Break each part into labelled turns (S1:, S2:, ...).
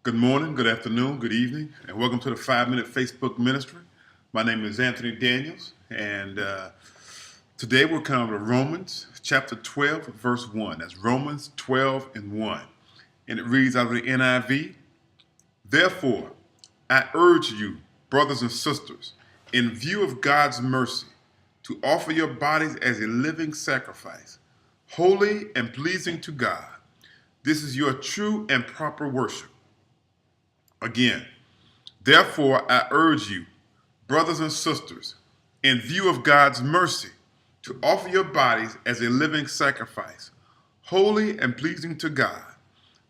S1: Good morning, good afternoon, good evening, and welcome to the 5 Minute Facebook Ministry. My name is Anthony Daniels, and today we're coming to Romans chapter 12, verse 1. That's Romans 12 and 1. And it reads out of the NIV, "Therefore, I urge you, brothers and sisters, in view of God's mercy, to offer your bodies as a living sacrifice, holy and pleasing to God. This is your true and proper worship." Again, therefore I urge you, brothers and sisters, in view of God's mercy, to offer your bodies as a living sacrifice, holy and pleasing to God.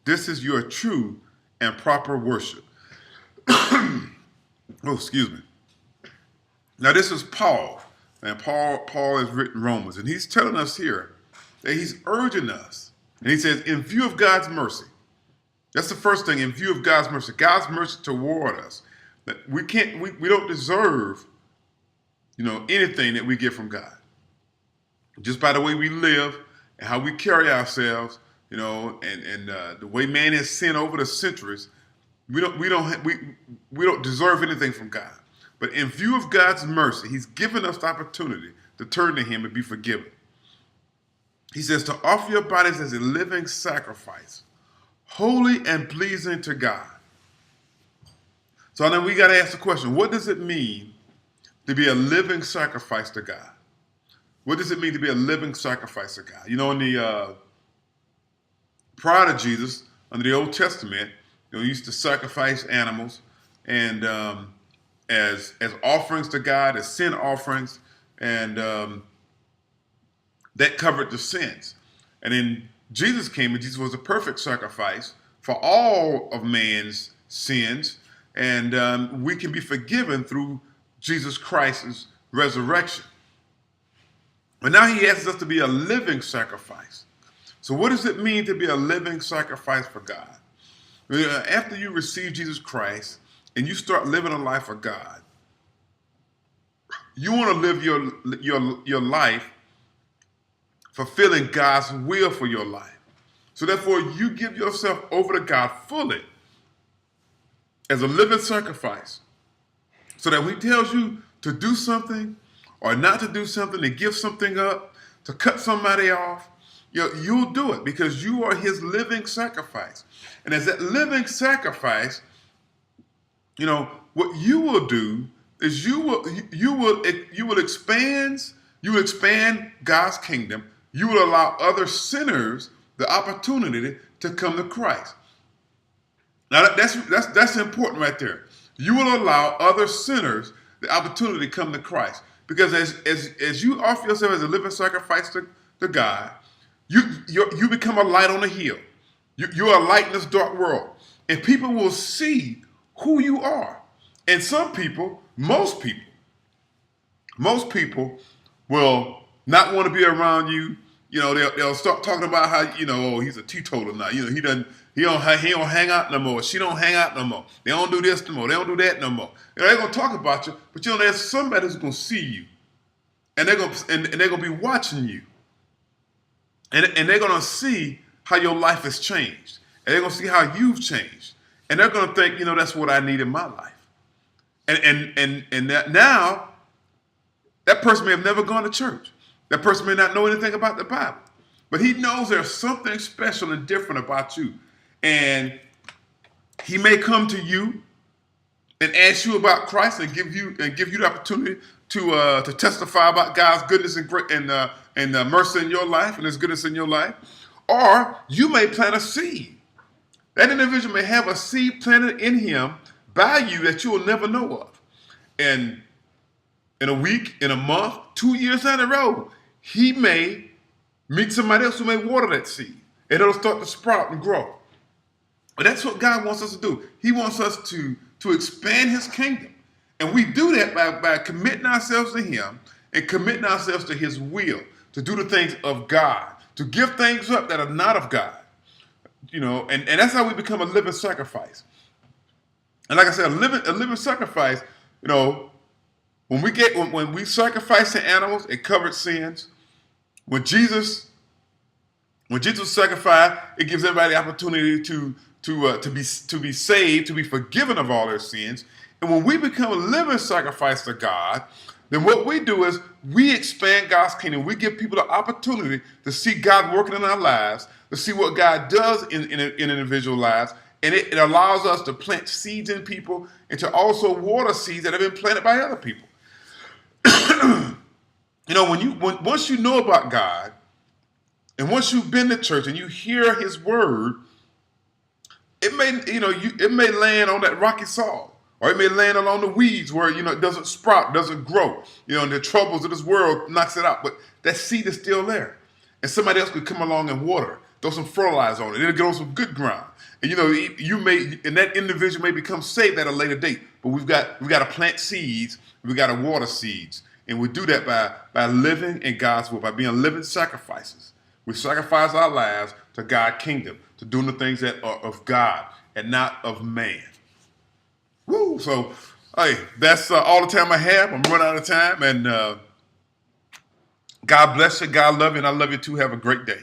S1: This is your true and proper worship. Oh, excuse me. Now this is Paul, and Paul has written Romans, and he's telling us here that he's urging us, and he says, in view of God's mercy. That's the first thing, in view of God's mercy toward us. That we don't deserve, anything that we get from God. Just by the way we live and how we carry ourselves, and the way man has sinned over the centuries, we don't deserve anything from God. But in view of God's mercy, He's given us the opportunity to turn to Him and be forgiven. He says to offer your bodies as a living sacrifice, holy and pleasing to God. So now we got to ask the question, what does it mean to be a living sacrifice to God? What does it mean to be a living sacrifice to God? In the prior to Jesus, under the Old Testament, he used to sacrifice animals and as offerings to God, as sin offerings, and that covered the sins. And then Jesus came, and Jesus was a perfect sacrifice for all of man's sins, and we can be forgiven through Jesus Christ's resurrection. But now He asks us to be a living sacrifice. So what does it mean to be a living sacrifice for God? After you receive Jesus Christ and you start living a life for God, you want to live your life fulfilling God's will for your life. So therefore, you give yourself over to God fully as a living sacrifice. So that when He tells you to do something or not to do something, to give something up, to cut somebody off, you'll do it because you are His living sacrifice. And as that living sacrifice, what you will do is you will expand God's kingdom. You will allow other sinners the opportunity to come to Christ. Now that's important right there. You will allow other sinners the opportunity to come to Christ. Because as you offer yourself as a living sacrifice to God, you become a light on a hill. You're a light in this dark world. And people will see who you are. And most people will not want to be around you. They'll start talking about how, oh, he's a teetotaler now. He don't hang out no more. She don't hang out no more. They don't do this no more. They don't do that no more. They're gonna talk about you, but there's somebody who's gonna see you, and they're gonna be watching you, and they're gonna see how your life has changed, and they're gonna see how you've changed, and they're gonna think, that's what I need in my life, and that now that person may have never gone to church. That person may not know anything about the Bible, but he knows there's something special and different about you. And he may come to you and ask you about Christ and give you the opportunity to testify about God's goodness and mercy in your life and His goodness in your life. Or you may plant a seed. That individual may have a seed planted in him by you that you will never know of. And in a week, in a month, 2 years down the road, he may meet somebody else who may water that seed, and it'll start to sprout and grow. But that's what God wants us to do. He wants us to expand His kingdom. And we do that by committing ourselves to Him and committing ourselves to His will, to do the things of God, to give things up that are not of God. And that's how we become a living sacrifice. And like I said, a living sacrifice, when we sacrifice the animals, it covered sins. When Jesus sacrificed, it gives everybody the opportunity to be saved, to be forgiven of all their sins. And when we become a living sacrifice to God, then what we do is we expand God's kingdom. We give people the opportunity to see God working in our lives, to see what God does in individual lives. And it allows us to plant seeds in people and to also water seeds that have been planted by other people. You know, once you know about God, and once you've been to church and you hear His word, it may land on that rocky soil, or it may land along the weeds where it doesn't sprout, doesn't grow. And the troubles of this world knocks it out, but that seed is still there, and somebody else could come along and water, throw some fertilizer on it, it'll get on some good ground, and and that individual may become saved at a later date. But we've got to plant seeds, we got to water seeds, and we do that by living in God's will, by being living sacrifices. We sacrifice our lives to God's kingdom, to doing the things that are of God and not of man. Woo! So, hey, that's all the time I have. I'm running out of time, and God bless you. God love you, and I love you too. Have a great day.